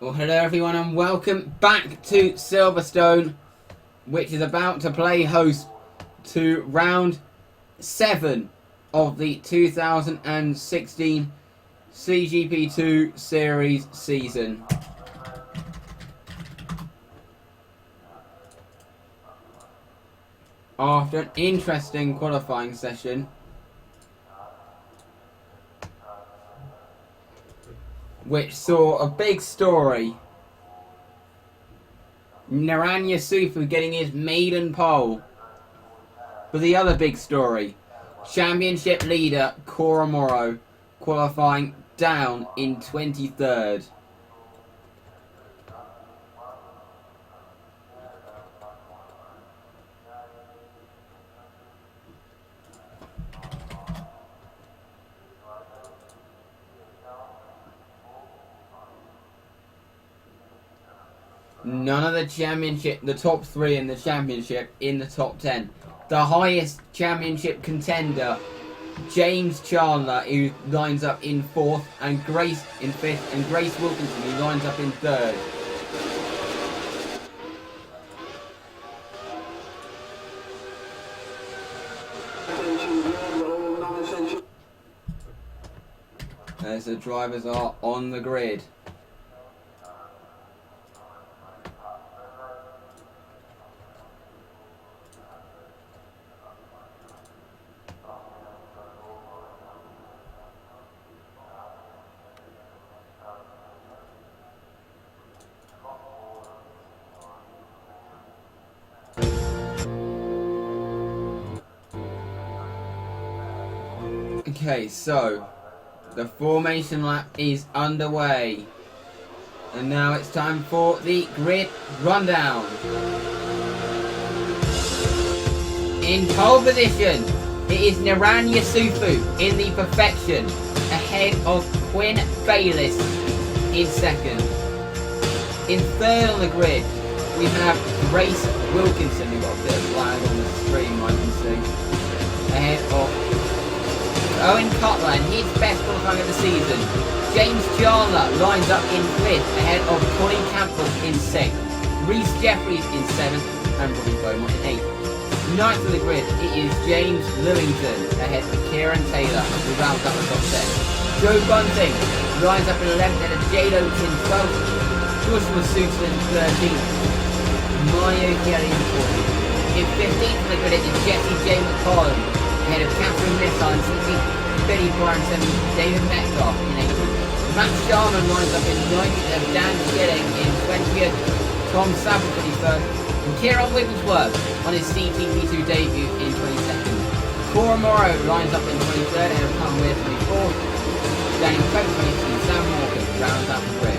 Well, hello everyone and welcome back to Silverstone, which is about to play host to round 7 of the 2016 CGP2 series season. After an interesting qualifying session, which saw a big story. Naranja Sufu getting his maiden pole. But the other big story, championship leader Cora Morrow qualifying down in 23rd. None of the top 3 in the championship in the top 10. The highest championship contender, James Chandler, who lines up in 4th, and Grace in 5th, and Grace Wilkinson, who lines up in 3rd. As the drivers are on the grid. Okay, so the formation lap is underway, and now it's time for the grid rundown. In pole position, it is Naranja Sufu in the perfection, ahead of Quinn Bayliss in 2nd. In 3rd on the grid, we have Grace Wilkinson, who got a bit of lag on the stream, I can see, ahead of Owen Cutler in his best qualifying of the season. James Chandler lines up in 5th, ahead of Colin Campbell in 6th. Reese Jeffries in 7th, and Robbie Beaumont in 8th. 9th of the grid, it is James Lewington, ahead of Kieran Taylor, who rounds up the top 10. Joe Bunting lines up in 11th, ahead of Jade Oates in 12th. Joshua Susan in 13th. Mario Kelly in 14th. In 15th of the grid, it is Jesse J. McCollum, ahead of Catherine Missile in 16th, Billy Bryan 7th, David Metcalf in 18th. Matt Sharman lines up in 19th, Dan Schilling in 20th, Tom Saville 21st, and Kieran Wigglesworth on his CGP2 debut in 22nd. Cora Morrow lines up in 23rd, ahead of Conway 24th, Daniel Cope 22nd, and Sam Morgan rounds out the grid.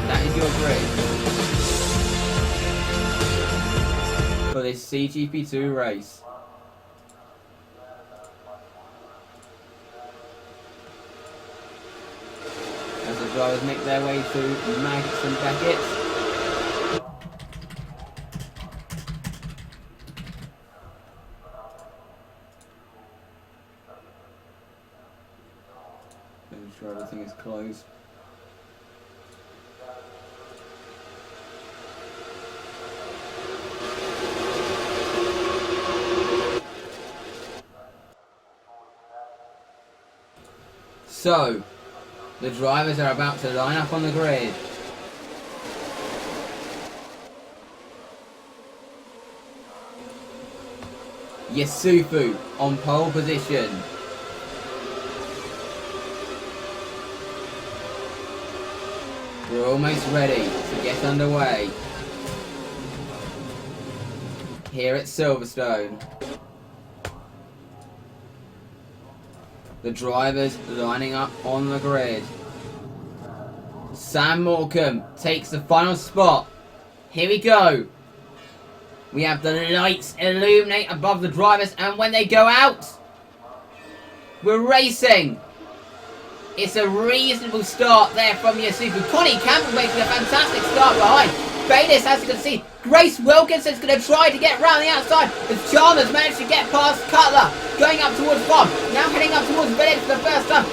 That is your grid for this CGP2 race. As the drivers make their way through Maggots and Beckett. Making sure everything is closed. So, the drivers are about to line up on the grid. Yasufu on pole position. We're almost ready to get underway here at Silverstone. The drivers lining up on the grid. Sam Morecambe takes the final spot. Here we go. We have the lights illuminate above the drivers, and when they go out, we're racing. It's a reasonable start there from Yasufu. Connie Campbell making a fantastic start behind. Bayliss, as you can see, Grace Wilkinson's going to try to get round the outside, as Chandler's managed to get past Cutler, going up towards Bob, now heading up towards Bennett for the first time.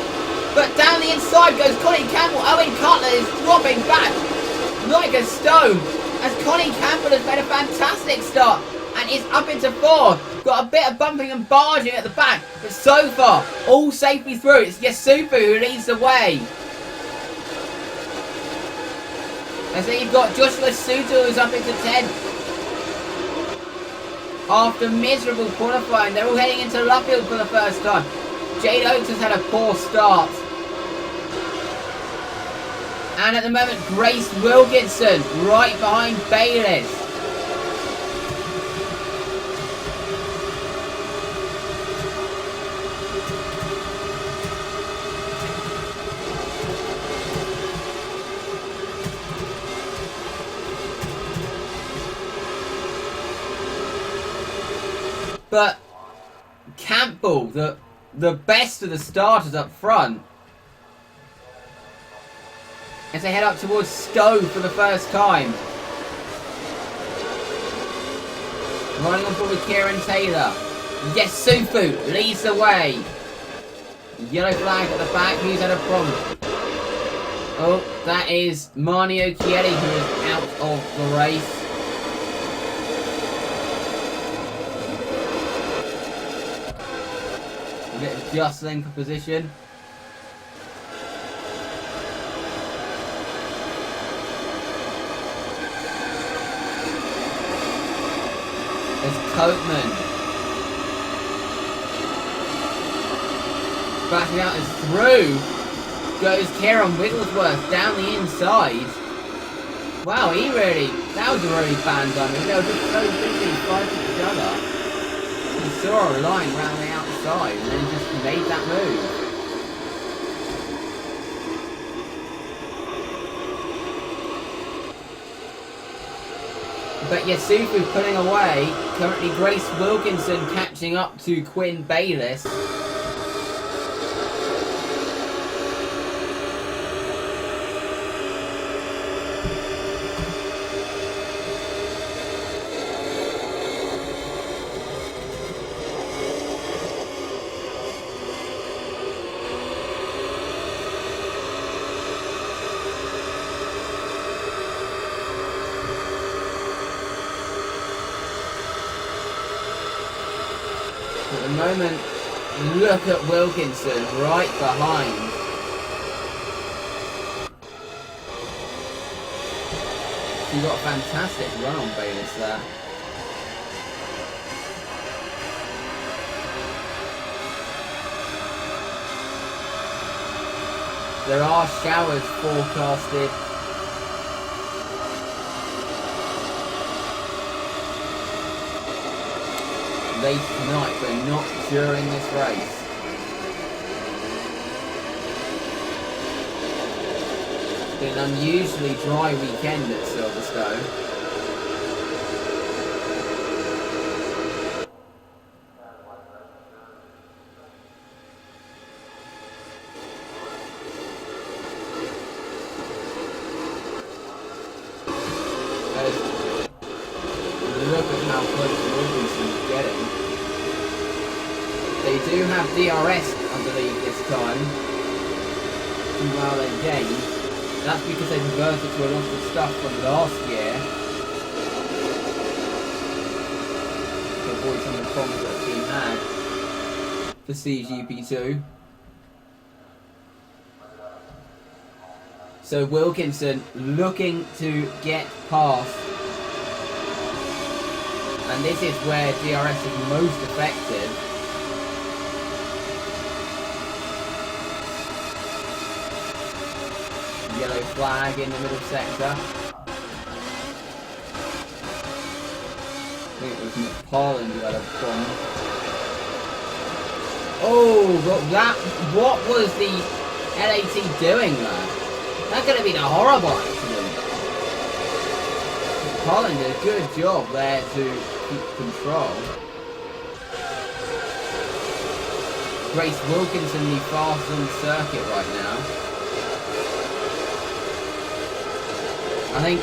But down the inside goes Colin Campbell. Owen Cutler is dropping back. like a stone, as Connie Campbell has made a fantastic start and is up into 4th. Got a bit of bumping and barging at the back, but so far, all safely through. It's Yasufu who leads the way. And so you've got Joshua Suto who's up into 10th. After miserable qualifying, they're all heading into Luffield for the first time. Jade Oates has had a poor start. And at the moment, Grace Wilkinson right behind Bayliss. But Campbell, the best of the starters up front, as they head up towards Stowe for the first time. Running on board with Kieran Taylor. Yasufu leads the way. Yellow flag at the back. Who's had a problem? Oh, that is Marnie Okieli who is out of the race. A bit of jostling for position. There's Coatman. Backing out as through goes Kieran Wigglesworth down the inside. Wow, that was a really bad done. They were just so busy fighting each other. He saw a line round the outside and then just made that move. But Yasufu pulling away. Currently Grace Wilkinson catching up to Quinn Bayliss. At the moment, look at Wilkinson right behind. He got a fantastic run on Bayliss there. There are showers forecasted. Late tonight, but not during this race. It's been an unusually dry weekend at Silverstone. Look at how close Wilkinson's getting. They do have DRS, I believe, this time. While they gain. That's because they reverted to a lot of stuff from last year. To avoid some of the problems that have been had for CGP2. So Wilkinson looking to get past. And this is where DRS is most effective. Yellow flag in the middle sector. I think it was McParlin who had a bomb. Oh, but what was the LAT doing there? That could have been a horrible accident. McParlin did a good job there to keep control. Grace Wilkinson, the fastest on the circuit right now. I think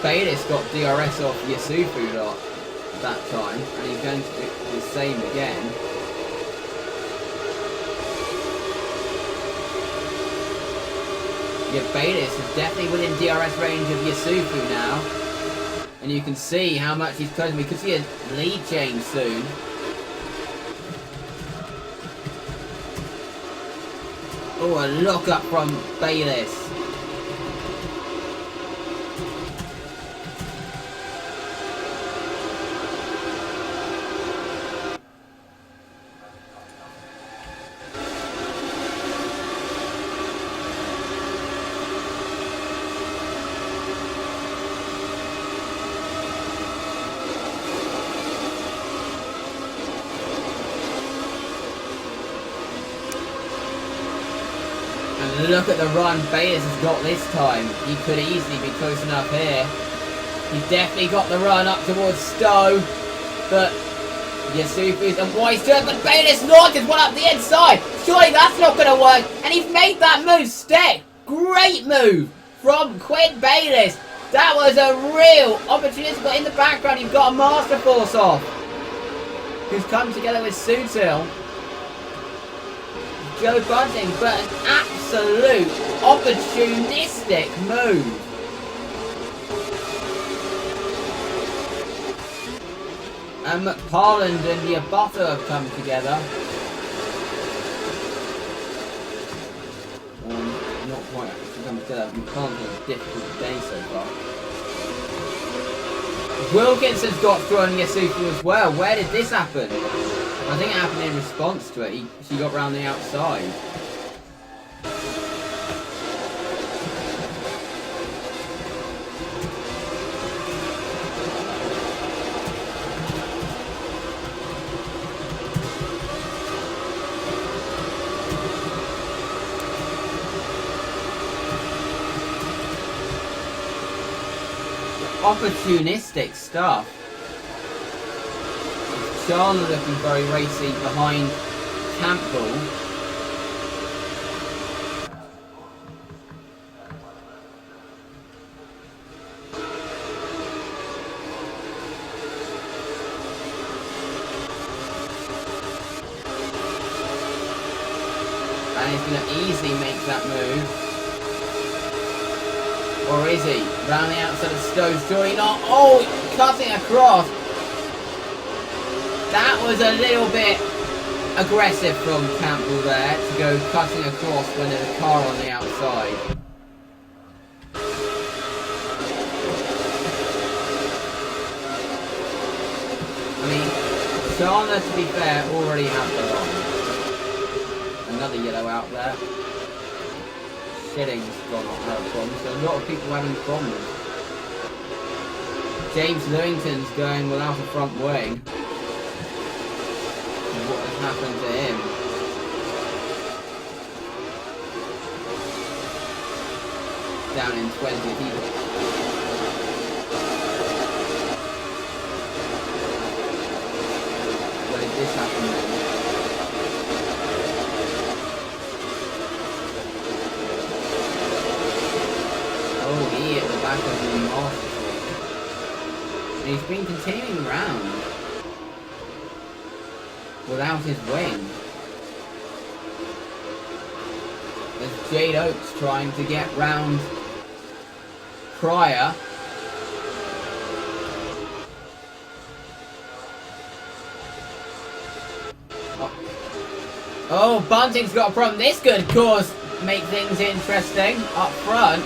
Bayliss got DRS off Yasufu that time, and he's going to do the same again. Yeah, Bayless is definitely within DRS range of Yasufu now. And you can see how much he's closing. We could see a lead change soon. Oh, a look up from Bayless. And look at the run Bayless has got this time. He could easily be close enough here. He's definitely got the run up towards Stowe. But Yasufu's and White's turn, but Bayless launches one up the inside. Surely that's not going to work. And he's made that move stick. Great move from Quinn Bayless. That was a real opportunity. But in the background, you've got a Master Force off, who's come together with Sutil. Joe Bunting, but an absolute opportunistic move. And McParland and Yaboto have come together. Not quite actually come together. McParland's had a difficult day so far. Wilkinson's got through on Yasufu as well. Where did this happen? I think it happened in response to it. She got round the outside. Opportunistic stuff. Charlotte looking very racy behind Campbell. And he's going to easily make that move. Or is he? Round the outside of Stowe's joy not. Oh, cutting across. That was a little bit aggressive from Campbell there to go cutting across when there's a car on the outside. I mean, Shana, to be fair, already had the line. Another yellow out there. Shitting's gone off her problems, so a lot of people having problems. James Lewington's going without a front wing. What has happened to him? Down in 20th. Where did this happen then? Oh, he at the back of the Master. And he's been continuing round without his wing. There's Jade Oaks trying to get round Pryor. Oh, Bunting's got a problem. This could, of course, make things interesting up front.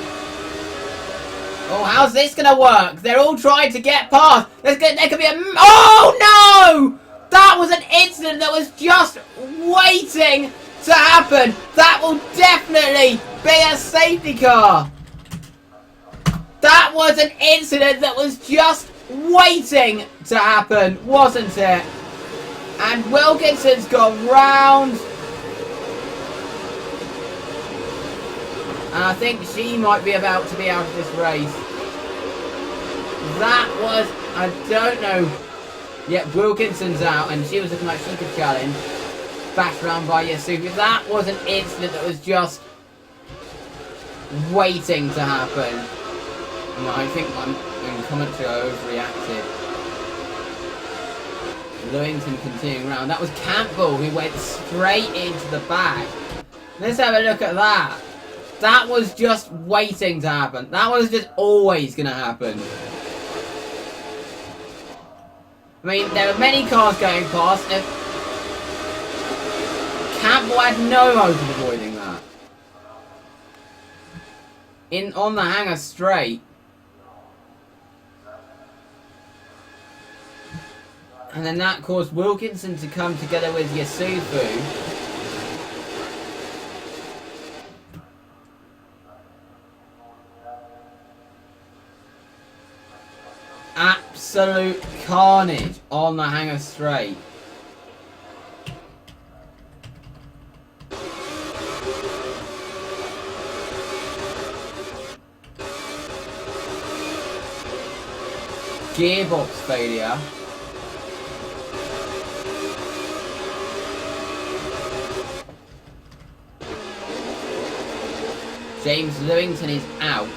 Oh, how's this going to work? They're all trying to get past. There could be a... Oh, no! That was an incident that was just waiting to happen. That will definitely be a safety car. That was an incident that was just waiting to happen, wasn't it? And Wilkinson's gone round. And I think she might be about to be out of this race. That was, I don't know. Yeah, Wilkinson's out, and she was looking like she could challenge. Bashed around by Yasufu. That was an incident that was just waiting to happen. No, I think I'm in commentary I overreacted. Lewington continuing round. That was Campbell who went straight into the back. Let's have a look at that. That was just waiting to happen. That was just always going to happen. I mean, there were many cars going past. Campbell had no hope of avoiding that. On the hangar straight. And then that caused Wilkinson to come together with Yasufu. Absolute carnage on the hangar straight. Gearbox failure. James Lewington is out.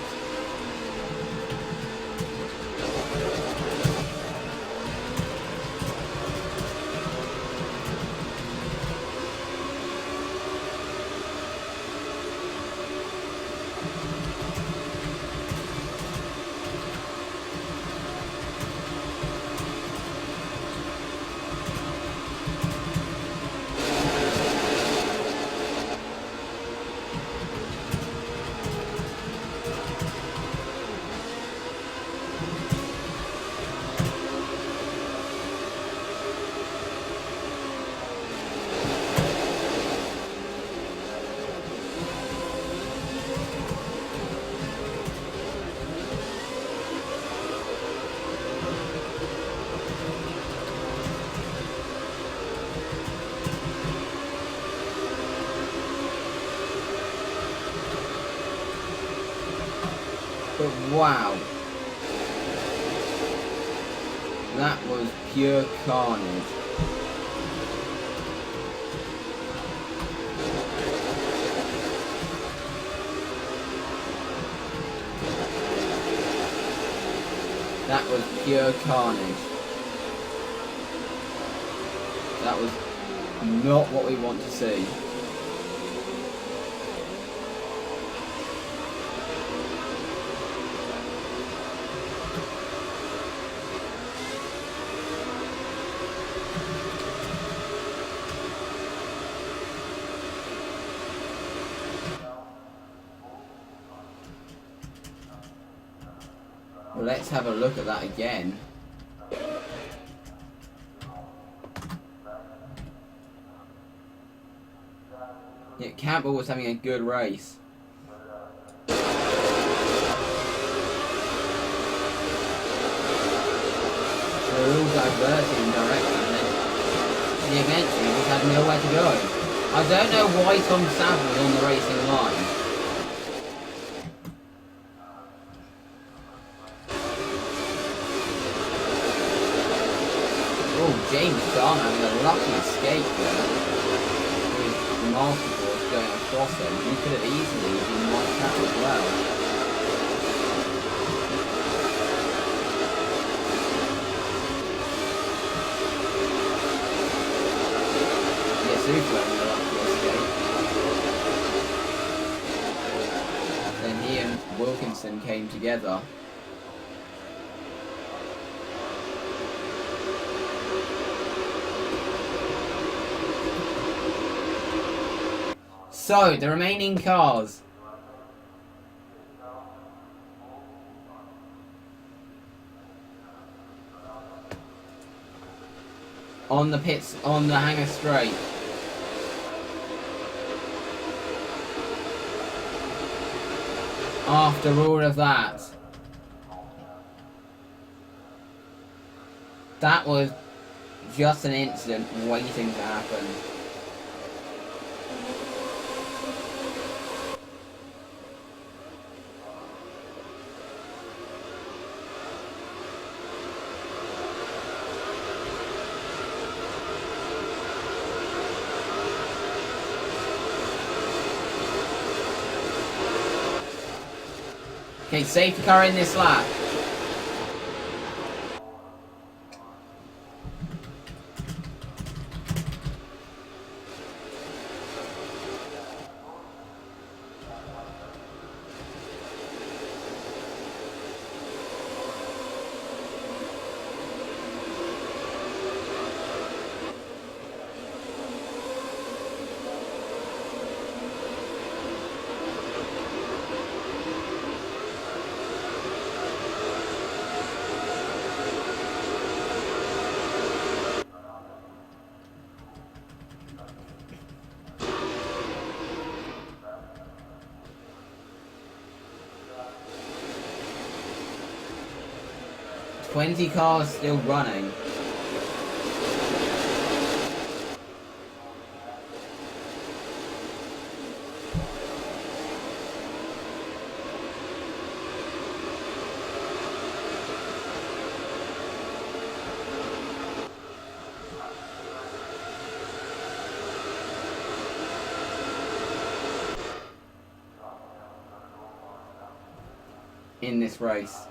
But wow. That was pure carnage. That was pure carnage. That was not what we want to see. Well, let's have a look at that again. Yeah, Campbell was having a good race. We're all diverting in direction, and then eventually we just had nowhere to go. I don't know why Tom Saville was on the racing line. James John having a lucky escape there. With multiples going across him. He could have easily been wiped out as well. Yes, Ufa having a lucky escape. Then he and Wilkinson came together. So, the remaining cars. On the pits, on the hangar straight. After all of that. That was just an incident waiting to happen. Okay, safety car in this lap. 20 cars still running. In this race.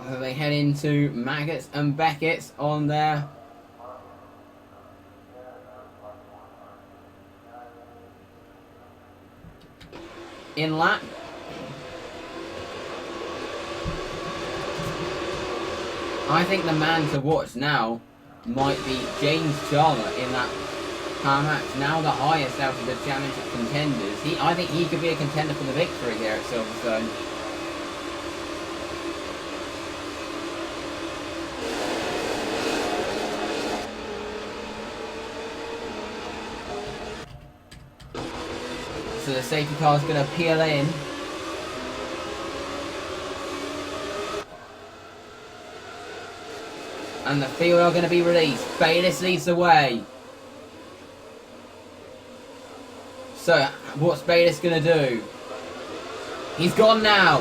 So they head into Maggots and Beckett's on their in lap. I think the man to watch now might be James Charlotte in that car match. Now the highest out of the championship contenders. I think he could be a contender for the victory here at Silverstone. So the safety car is going to peel in. And the field are going to be released. Bayliss leads the way. So, what's Bayliss going to do? He's gone now.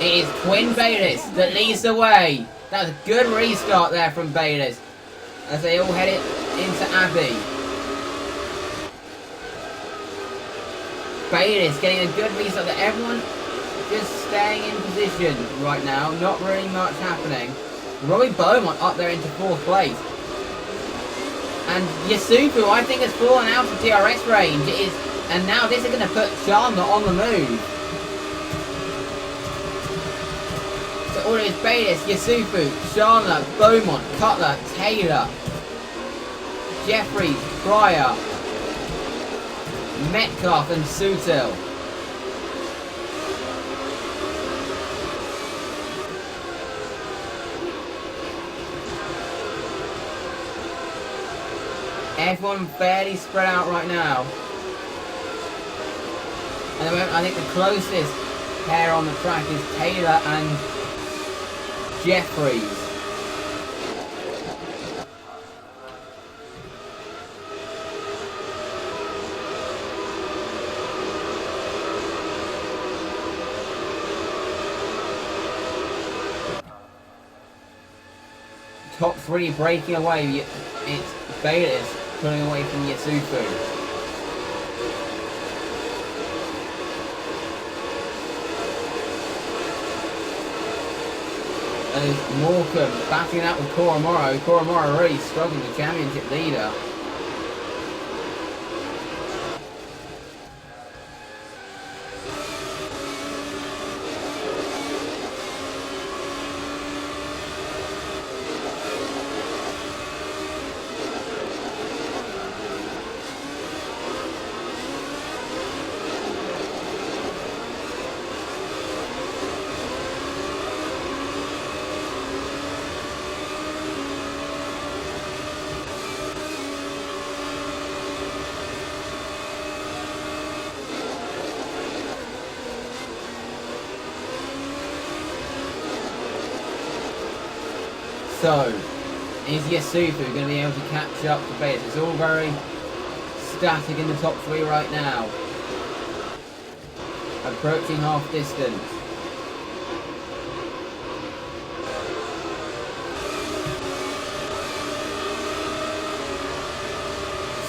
It is Quinn Bayliss that leads the way. That was a good restart there from Bayliss as they all head into Abbey. Bayliss getting a good restart there. Everyone just staying in position right now. Not really much happening. Robbie Beaumont up there into 4th place. And Yasufu, I think, has fallen out of DRS range. And now this is going to put Chandler on the move. So all it is Bayliss, Yasufu, Chandler, Beaumont, Cutler, Taylor, Jeffries, Pryor, Metcalf and Sutil. Everyone fairly spread out right now. At the moment, I think the closest pair on the track is Taylor and Jeffries. Top 3 breaking away. It's Bayliss pulling away from Yasufu. And Morecambe battling out with Koromoro. Koromoro really struggling, the championship leader. So, is Yasufu going to be able to catch up to Bayliss? It's all very static in the top 3 right now. Approaching half distance.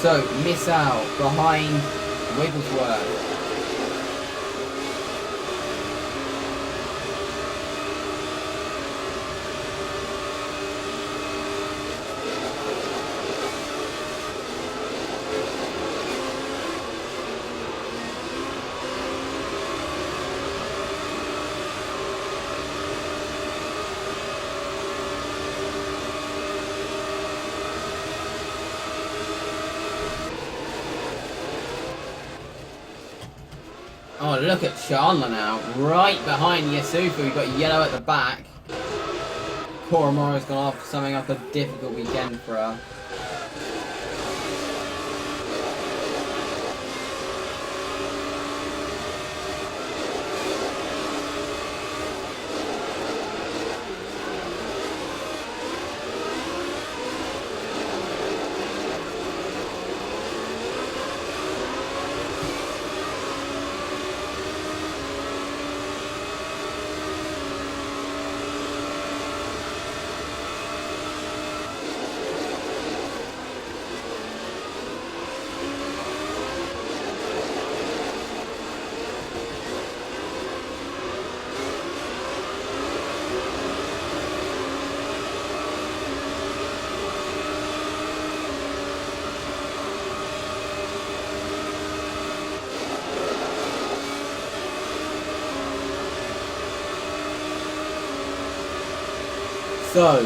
So, Missile behind Wigglesworth. Oh, look at Chandler now. Right behind Yasufu. We've got yellow at the back. Koromoro's gone off, summing up a difficult weekend for her. So,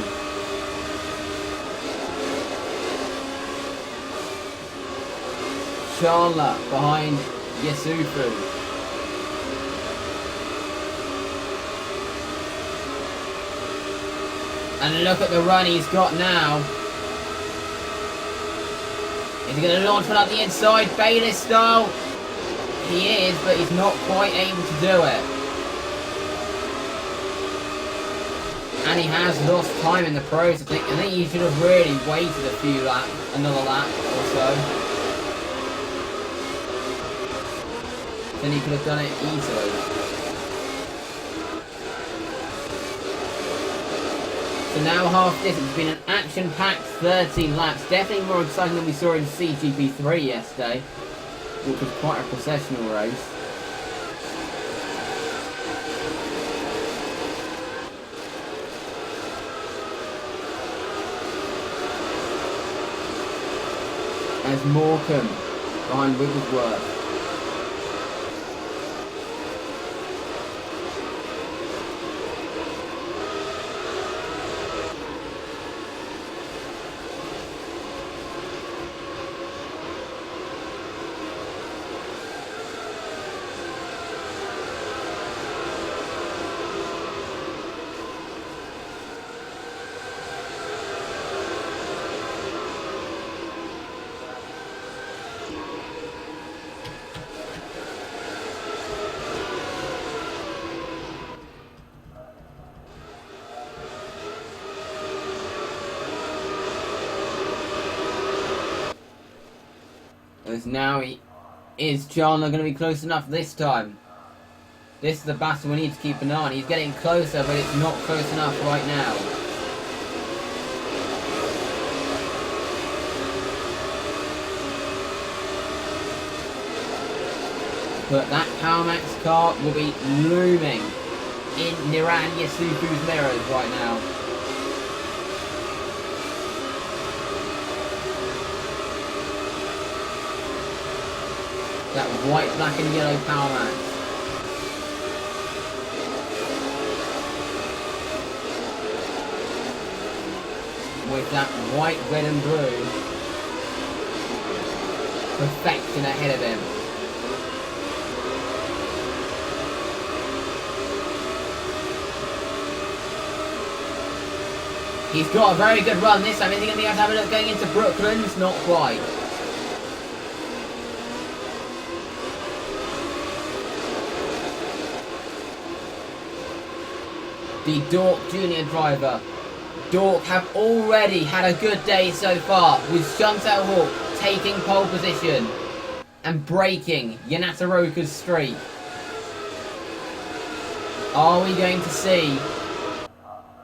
Chandler behind Yasufu. And look at the run he's got now. Is he going to launch one up the inside, Bayless style? He is, but he's not quite able to do it. And he has lost time in the pros. I think he should have really waited a few laps, another lap or so. Then he could have done it easily. So now half distance. It's been an action-packed 13 laps. Definitely more exciting than we saw in CGP3 yesterday, which was quite a processional race. As Morecambe behind Wigglesworth. As now is Chandler going to be close enough this time? This is the battle we need to keep an eye on. He's getting closer, but it's not close enough right now. But that Power Max car will be looming in Niran Yasufu's mirrors right now. That white, black and yellow Power Max. With that white, red and blue perfection ahead of him. He's got a very good run this time. Is he going to be able to have a look going into Brooklands? Not quite. The Dork Junior driver. Dork have already had a good day so far, with Chantel Hawk taking pole position and breaking Yanata Roka's streak. Are we going to see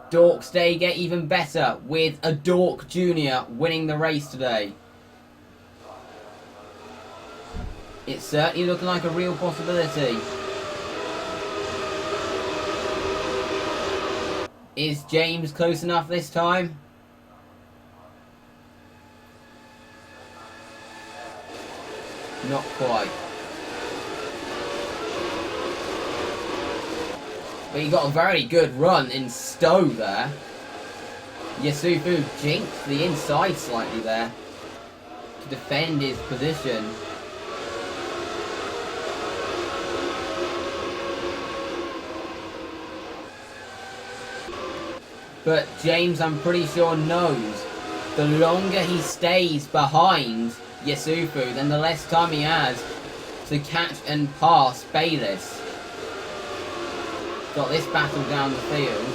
Dork's day get even better with a Dork Junior winning the race today? It's certainly looking like a real possibility. Is James close enough this time? Not quite. But he got a very good run in Stowe there. Yasufu jinxed the inside slightly there to defend his position. But James, I'm pretty sure, knows the longer he stays behind Yasufu, then the less time he has to catch and pass Bayliss. Got this battle down the field.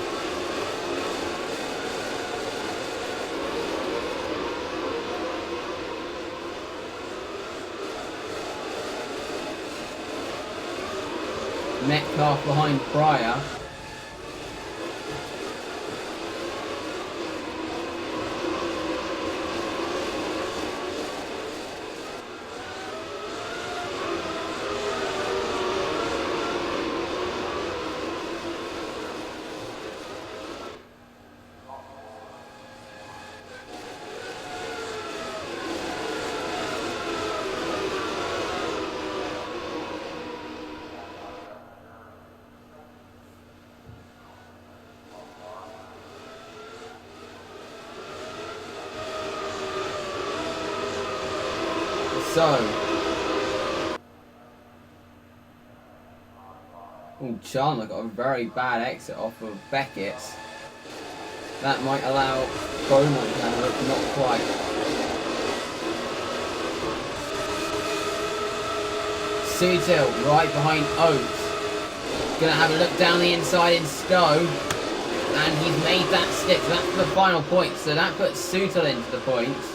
Metcalf behind Pryor. Chandler got a very bad exit off of Beckett's. That might allow Beaumont to have a look, not quite. Sutil right behind Oates. Gonna have a look down the inside in Stowe. And he's made that stick. So that's the final point. So that puts Sutil into the points.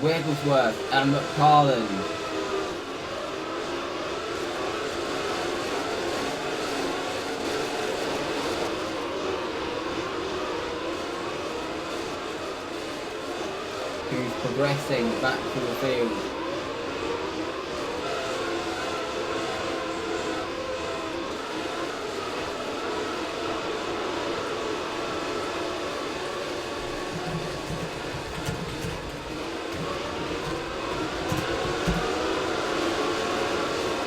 Wigglesworth and McFarland. Who's progressing back to the field.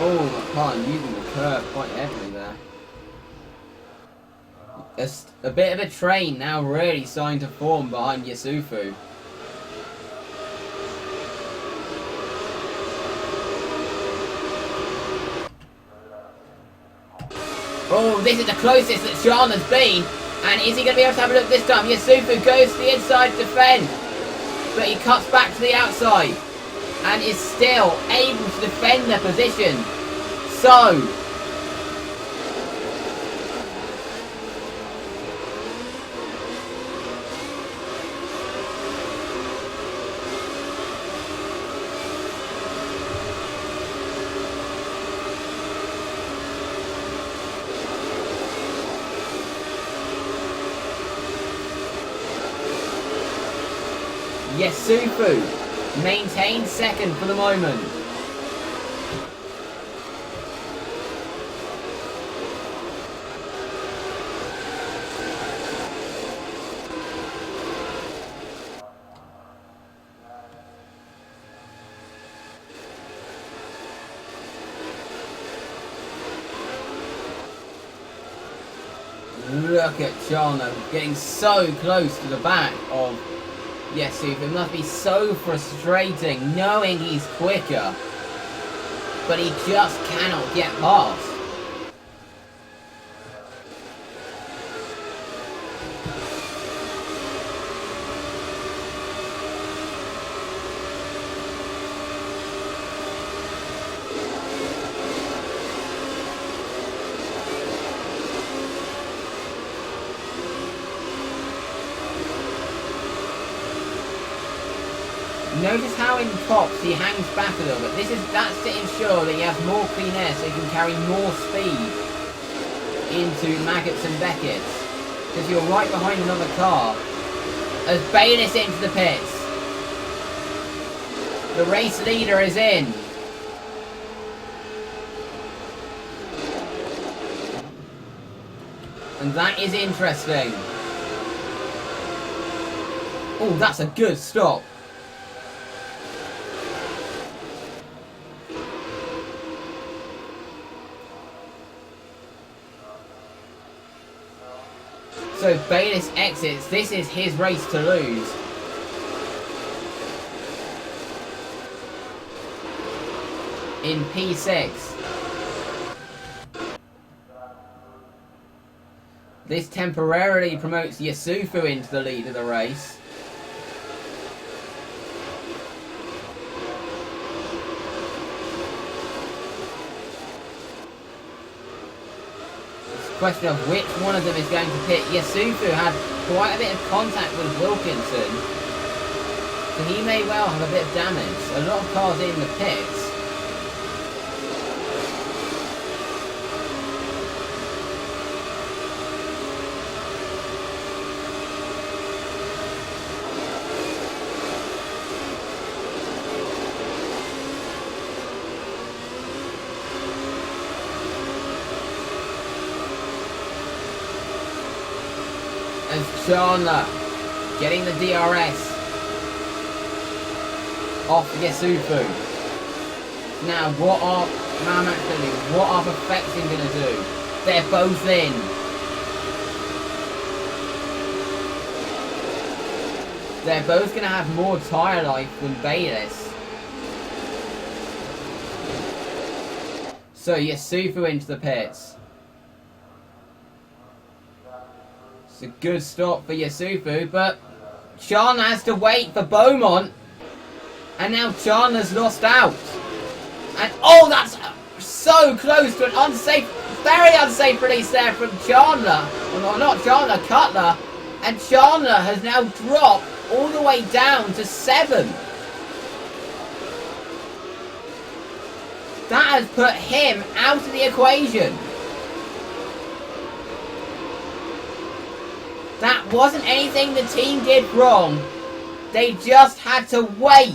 Oh, McCartan using the curve quite heavily there. A bit of a train now really starting to form behind Yasufu. Oh, this is the closest that Chandler's been. And is he going to be able to have a look this time? Yasufu goes to the inside to defend. But he cuts back to the outside. And is still able to defend their position. So, Yasufu maintains second for the moment. Look at Chandler getting so close to the back of Yasufu. It must be so frustrating knowing he's quicker, but he just cannot get past. Notice how in tops he hangs back a little bit. That's to ensure that he has more clean air so he can carry more speed into Maggots and Beckett's. Because you're right behind another car. As Bayliss into the pits. The race leader is in. And that is interesting. Oh, that's a good stop. So Bayliss exits. This is his race to lose. In P6. This temporarily promotes Yusufu into the lead of the race. It's a question of which one of them is going to pit. Yusufu had quite a bit of contact with Wilkinson, so he may well have a bit of damage. A lot of cars in the pits. As Chandler getting the DRS off Yusufu. Now, what are Mamak going to do? What are Perfection going to do? They're both in. They're both going to have more tyre life than Bayliss. So Yusufu into the pits. It's a good stop for Yusufu, but Chandler has to wait for Beaumont. And now Chandler's lost out. And oh, that's so close to an unsafe, very unsafe release there from Chandler. Well, not Chandler, Cutler. And Chandler has now dropped all the way down to 7. That has put him out of the equation. That wasn't anything the team did wrong. They just had to wait.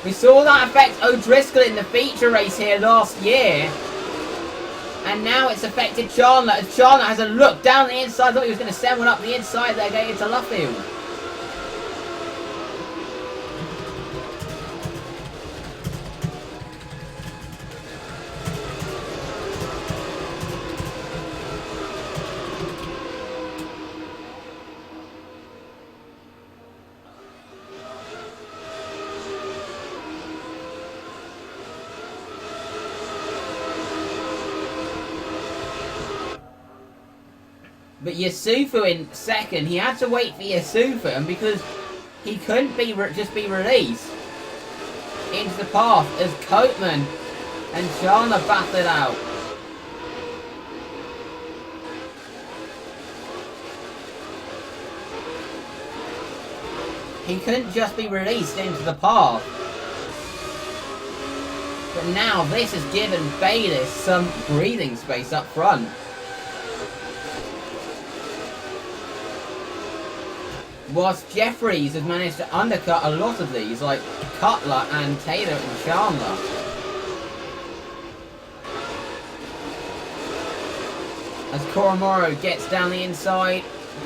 We saw that affect O'Driscoll in the feature race here last year. And now it's affected Chandler. As Chandler has a look down the inside. Thought he was going to send one up the inside there going into Luffield. But Yusufu in second, he had to wait for Yusufu, and because he couldn't just be released into the path as Coatman and Chandler battled it out. He couldn't just be released into the path. But now this has given Bayliss some breathing space up front. Whilst Jeffries has managed to undercut a lot of these, like Cutler and Taylor and Chandler. As Coromoro gets down the inside,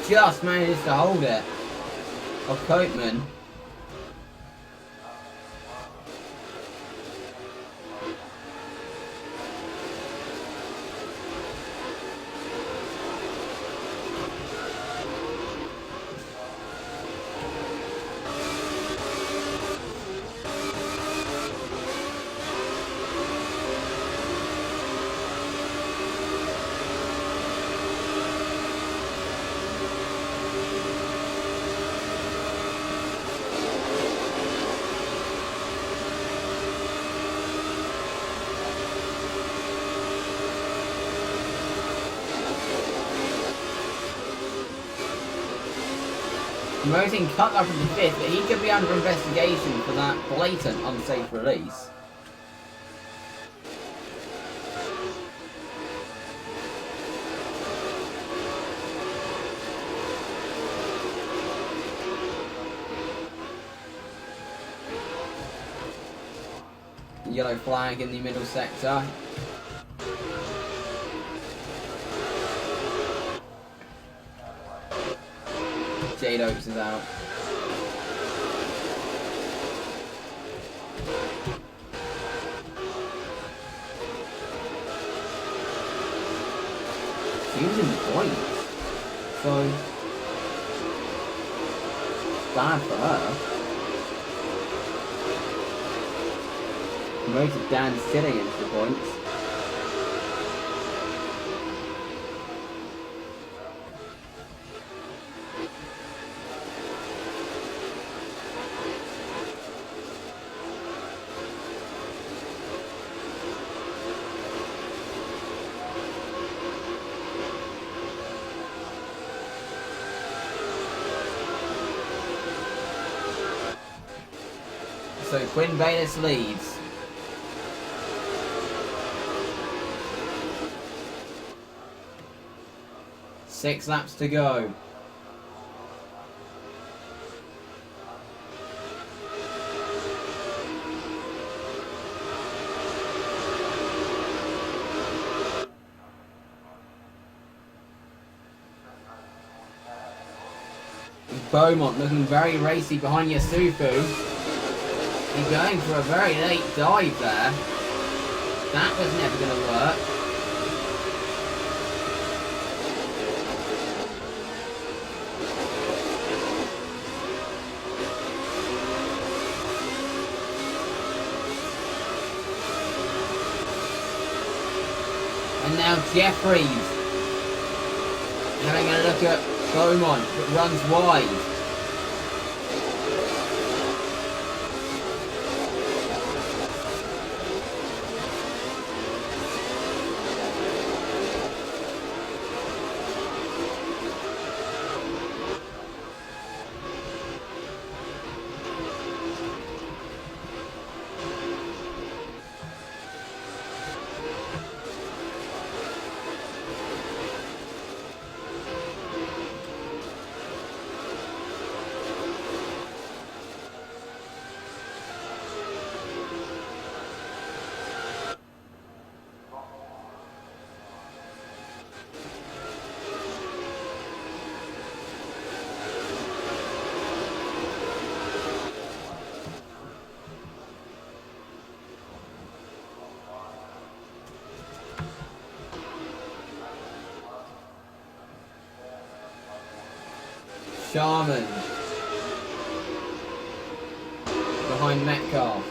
just manages to hold it of Coatman. Promoting Cutler from the 5th, but he could be under investigation for that blatant unsafe release. Yellow flag in the middle sector. Jade Oaks is out. She was in the points. So, bad for her. Promoted Dan Silly into the points. So Quinn Bayliss leads. Six laps to go. Beaumont looking very racy behind Yasufu. He's going for a very late dive there. That was never going to work. And now Jeffries having a look at Beaumont, that runs wide. Sharman behind Metcalf.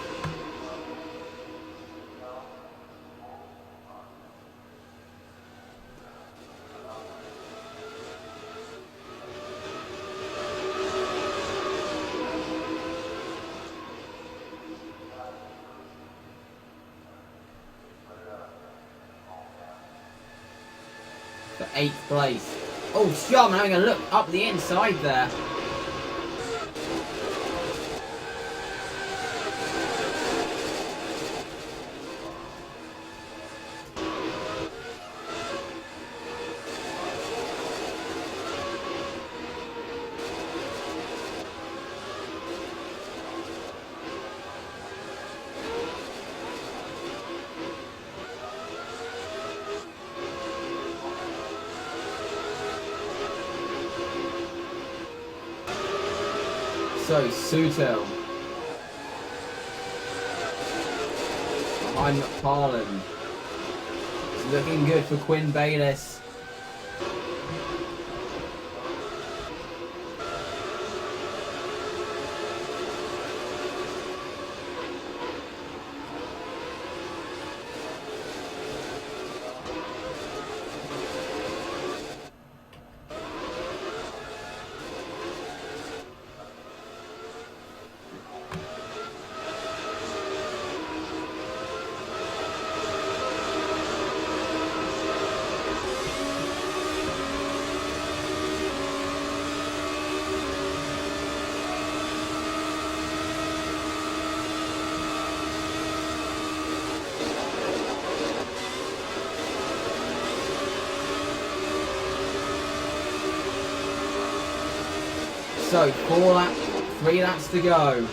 For 8th place. Oh, Sharman having a look up the inside there. So, Sutil behind McFarland. It's looking good for Quinn Bayliss. So, 3 laps to go.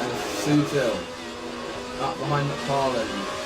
And Sutil up behind McFarland.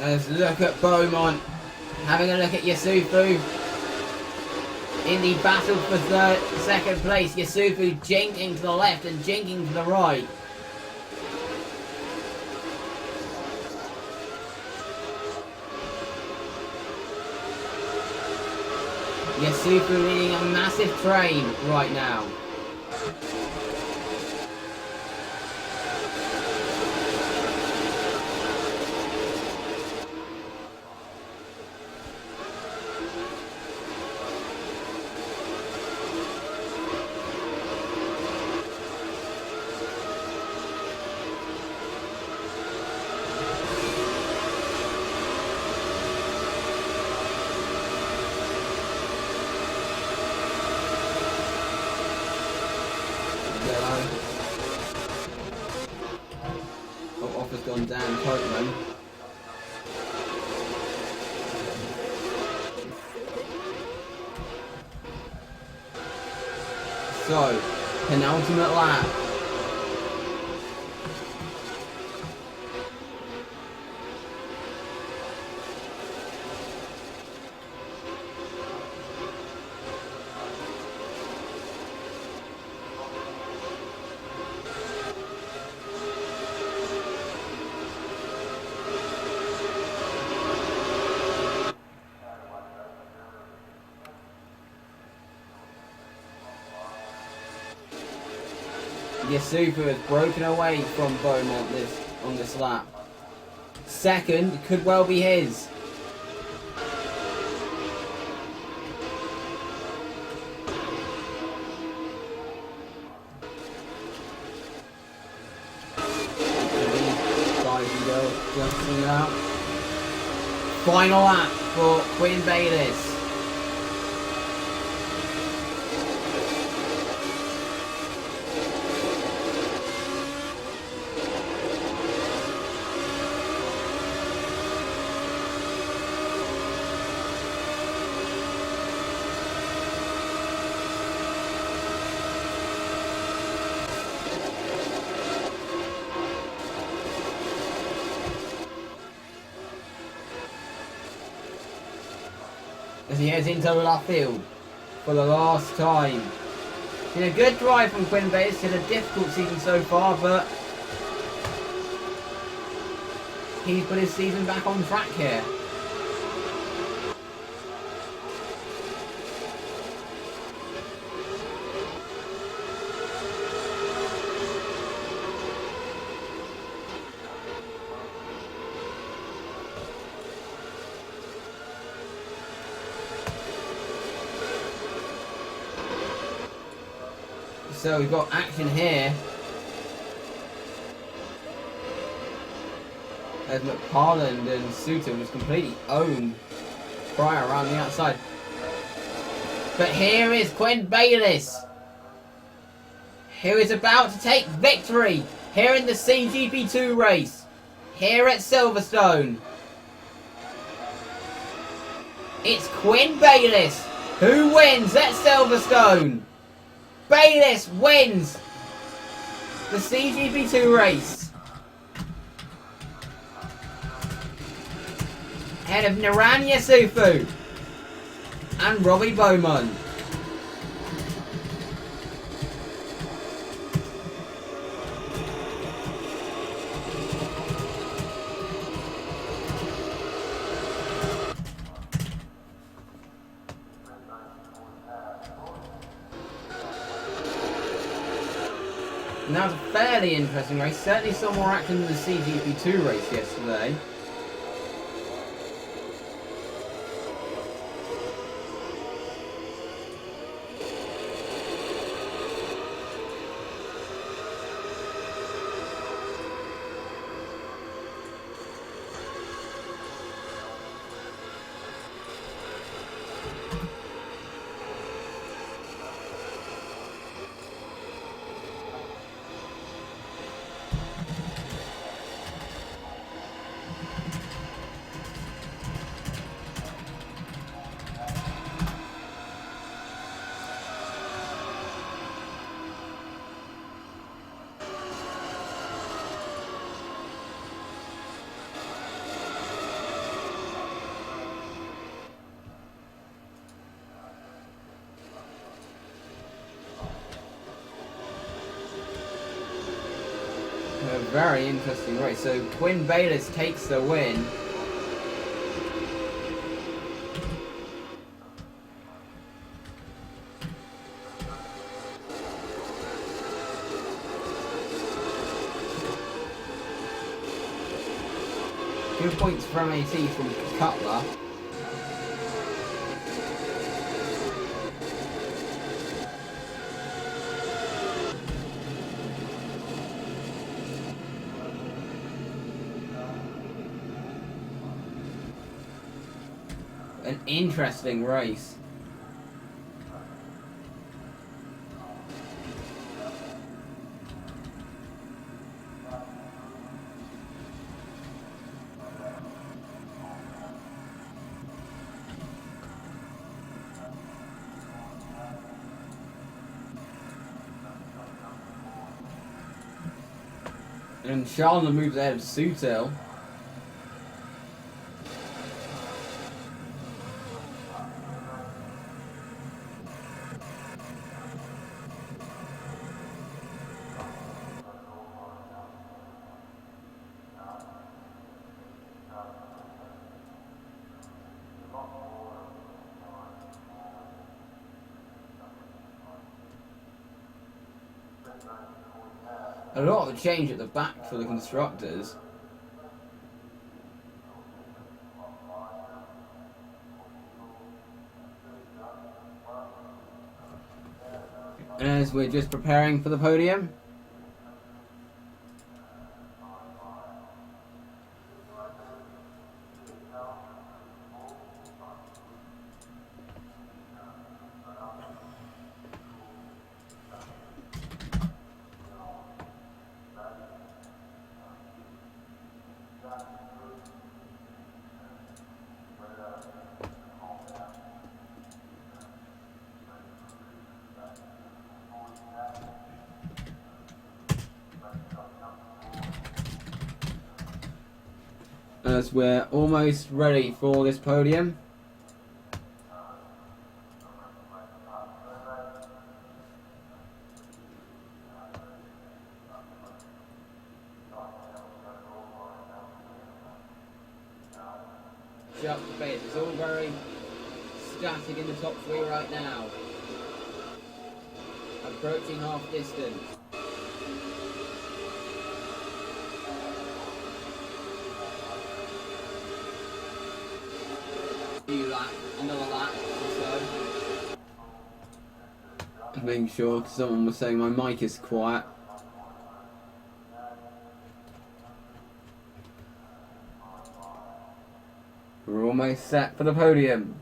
Let's look at Beaumont. Having a look at Yusufu. In the battle for second place, Yusufu jinking to the left and jinking to the right. Yusufu leading a massive train right now. Off has gone down, Pokemon. So, penultimate lap. Yusufu has broken away from Beaumont on this lap. Second could well be his. Final lap for Quinn Bayliss. As he heads into left field for the last time. It's been a good drive from Quinn Bayliss. It's been a difficult season so far, but he's put his season back on track here. So we've got action here as McParland and Suter was completely owned prior around the outside. But here is Quinn Bayliss, who is about to take victory here in the CGP2 race, here at Silverstone. It's Quinn Bayliss who wins at Silverstone. Bayliss wins the CGP2 race ahead of Naran Yusufu and Robbie Beaumont. And that was a fairly interesting race. Certainly saw more action than the CGP2 race yesterday. very interesting race. So Quinn Bayliss takes the win. Good points from AT from Cutler. An interesting race. And Charlotte moves ahead of Sutil. A lot of change at the back for the constructors. As we're just preparing for the podium. As we're almost ready for this podium. Sharp debate. It's all very static in the top three right now. Approaching half distance. Another lap or so. Making sure, because someone was saying my mic is quiet. We're almost set for the podium.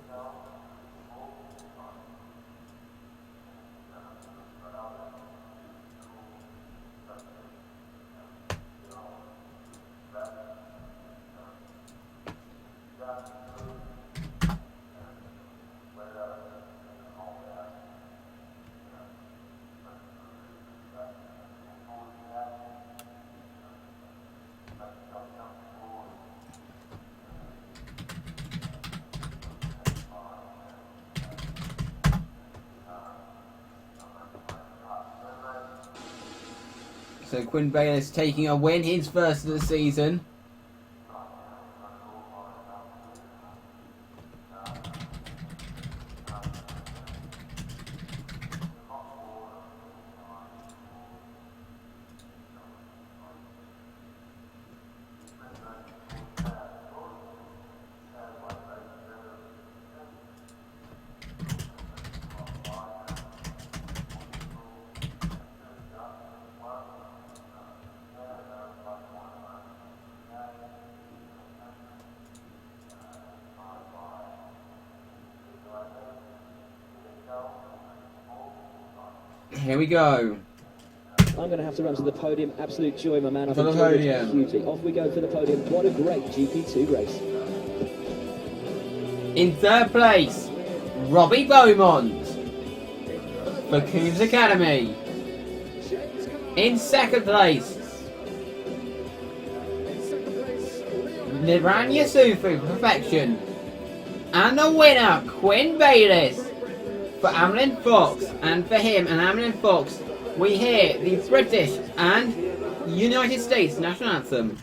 So Quinn Bayliss taking a win, his first of the season. Here we go. I'm going to have to run to the podium. Absolute joy, my man. For the podium. Hugely. Off we go for the podium. What a great GP2 race. In third place, Robbie Beaumont for Coombs Academy. In second place, Niran Yusufu for Perfection. And the winner, Quinn Bayliss for Amlin Fox. And for him and Amlin Fox, we hear the British and United States National Anthem.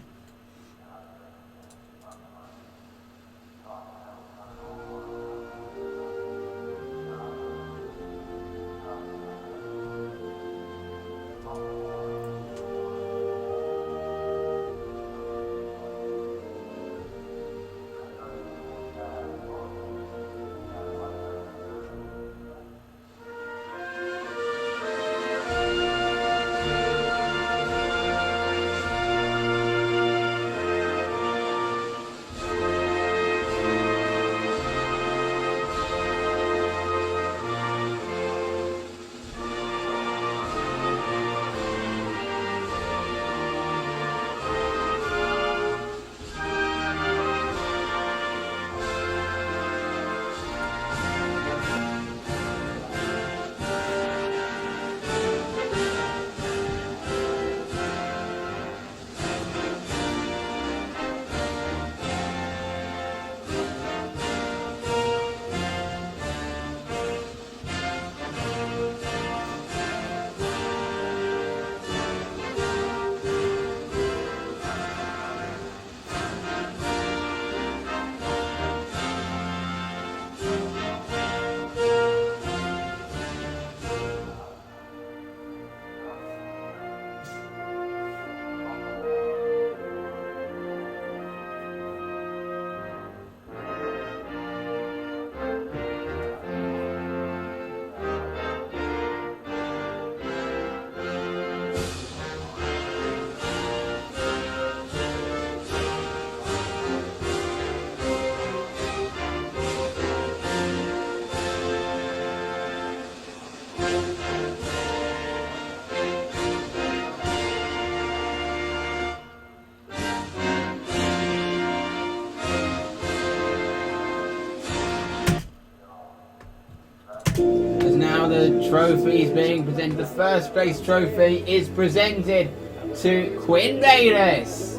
As now the trophy is being presented, the first place trophy is presented to Quinn Bayliss.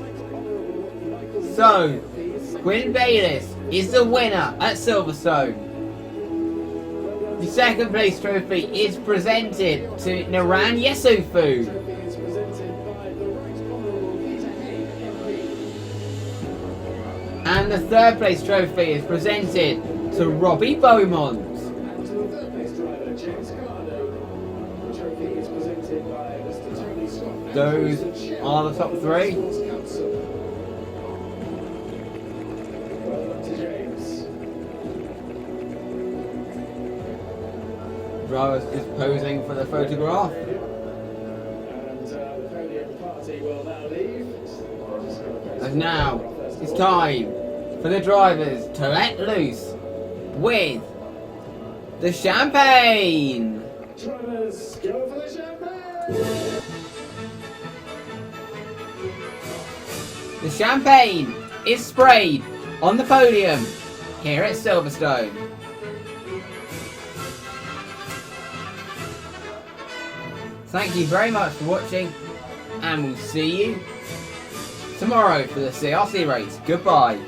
So, Quinn Bayliss is the winner at Silverstone. The second place trophy is presented to Naran Yesufu. And the third place trophy is presented to Robbie Beaumont. Those are the top three. Drivers just posing for the photograph. And now it's time for the drivers to let loose with the champagne. Drivers, go for the champagne! The champagne is sprayed on the podium here at Silverstone. Thank you very much for watching, and we'll see you tomorrow for the CRC race. Goodbye.